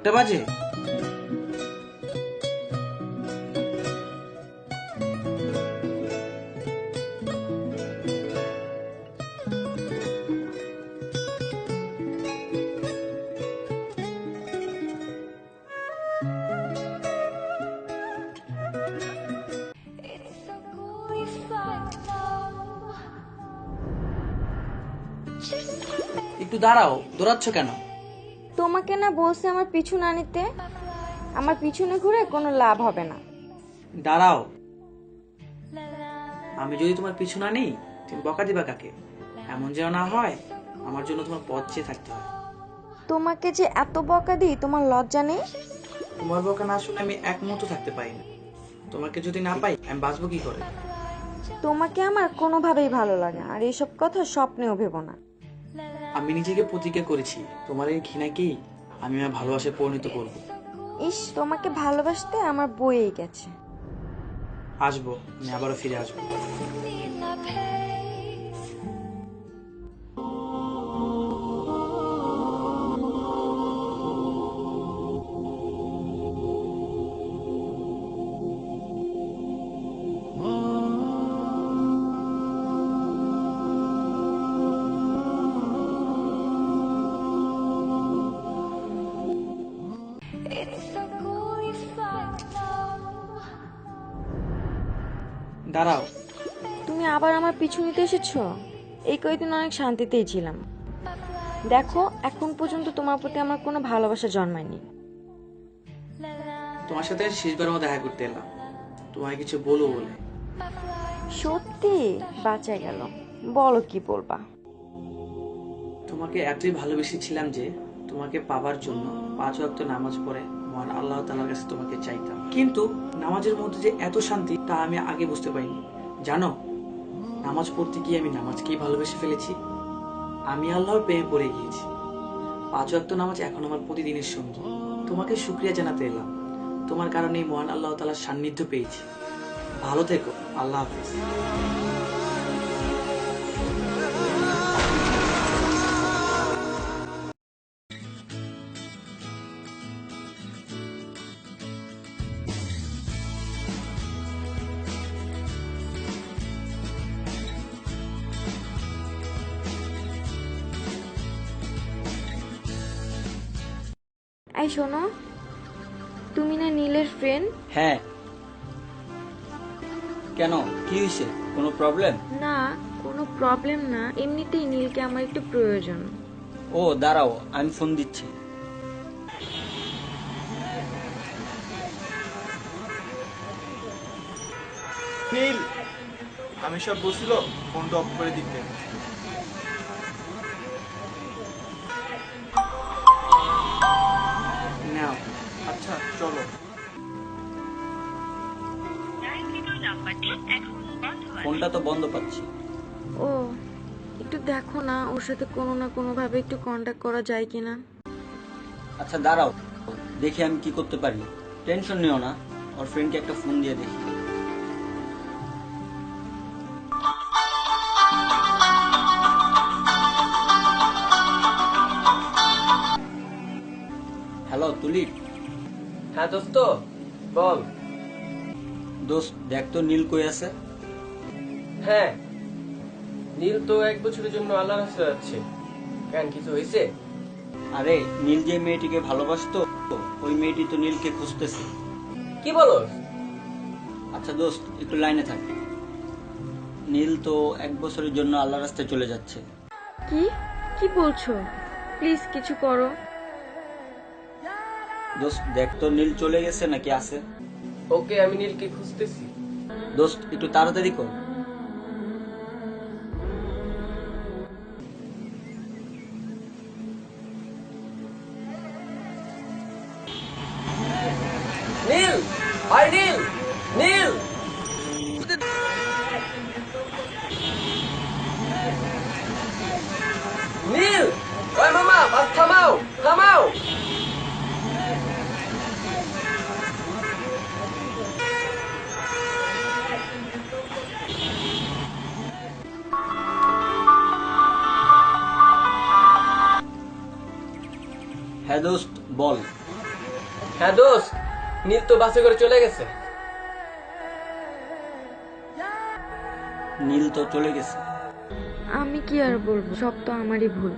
4টা বাজে? একটু দাঁড়াও, দৌড়াচ্ছ কেন? তোমাকে না বলছে আমার পিছু না নিতে? আমার পিছনে ঘুরে কোনো লাভ হবে না। দাঁড়াও, আমি যদি তোমার পিছু না নিই তুমি বকা দিবা কাকে? এমন যেন না হয় আমার জন্য তোমার পথ চেয়ে থাকতে হয়। তোমাকে যে এত বকা দিই, তোমার লজ্জা নেই? তোমার বকা না শুনে আমি এক মুহূর্ত থাকতে পারি না। তোমাকে যদি না পাই আমি বাঁচবো কি করে? তোমাকে আমার কোনোভাবেই ভালো লাগে না, আর এইসব কথা স্বপ্নেও ভেবো না। আমি নিজেকে প্রতিজ্ঞা করেছি তোমার এই ঘৃণাকেই আমি আমার ভালোবাসায় পরিণত করব। ইস, তোমাকে ভালোবাসতে আমার বইয়েই গেছে। আসবো, আমি আবারও ফিরে আসবো। দাঁড়াও, তুমি আবার আমার পিছু নিতে এসেছো? এই কয়েকদিন অনেক শান্তিতেই ছিলাম। দেখো, এখন পর্যন্ত তোমার প্রতি আমার কোনো ভালোবাসা জন্মায়নি। তোমার সাথে শেষবার মতো দেখা করতে এলাম, তোমায় কিছু বলবো বলে। সত্যি বাঁচা গেল, বলো কি বলবা। তোমাকে এতই ভালোবেসেছিলাম যে তোমাকে পাবার জন্য 5 ওয়াক্ত নামাজ পড়ে মহান আল্লাহ তাআলার কাছে তোমাকে চাইতাম। কিন্তু নামাজের মধ্যে যে এত শান্তি তা আমি আগে বুঝতে পারিনি। জানো, নামাজ পড়তে গিয়ে আমি নামাজকেই ভালোবেসে ফেলেছি। আমি আল্লাহর প্রেমে পড়ে গিয়েছি। 5 ওয়াক্ত নামাজ এখন আমার প্রতিদিনের সঙ্গী। তোমাকে শুকরিয়া জানাতে এলাম, তোমার কারণে মহান আল্লাহ তাআলার সান্নিধ্য পেয়েছি। ভালো থেকো, আল্লাহ হাফেজ। এই শোনো, তুমি না নীলের ফ্রেন্ড? হ্যাঁ, কেন, কি হয়েছে? কোনো প্রবলেম? না, কোনো প্রবলেম না, এমনিতেই নীলকে আমার একটু প্রয়োজন। ও দাঁড়াও, আমি ফোন দিচ্ছি। নীল, আমি সব বলছিল ফোনটা অফ করে দিতে। নাও। আচ্ছা চলো। ফোনটা তো বন্ধ পাচ্ছি। ও, একটু দেখো না ওর সাথে কোনো না কোনো ভাবে একটু কন্ট্যাক্ট করা যায় কিনা। আচ্ছা দাঁড়াও, দেখি আমি কি করতে পারি। টেনশন নিও না, ওর ফ্রেন্ডকে একটা ফোন দিয়ে দেখি। Hello tulip. হ্যাঁ দোস্ত, বল। দোস্ত দেখ তো নীল কই আছে। হ্যাঁ, নীল তো 1 বছরের জন্য আল্লাহর কাছে যাচ্ছে। কেন, কিছু হয়েছে? আরে নীল যে মেয়েটিকে ভালোবাসতো ওই মেয়েটি তো নীলকে খুঁজতেছে। কি বলস? আচ্ছা দোস্ত একটু লাইনে থাক। নীল তো 1 বছরের জন্য আল্লাহর রাস্তায় চলে যাচ্ছে। কি কি বলছো? প্লিজ কিছু করো। দোস্ত দেখ তো নীল চলে গেছে নাকি আছে। ওকে, আমি নীলকে খুঁজতেছি। দোস্ত একটু তাড়াতাড়ি কর। নীল, ভাই নীল, নীল। নীল, ওই মামা, বাস থামাও, থামাও। হ্যাঁ দোস্ত বল। হ্যাঁ দোস্ত, নীল তো বাসে করে চলে গেছে। নীল তো চলে গেছে। আমি কি আর বলবো, সব তো আমারই ভুল।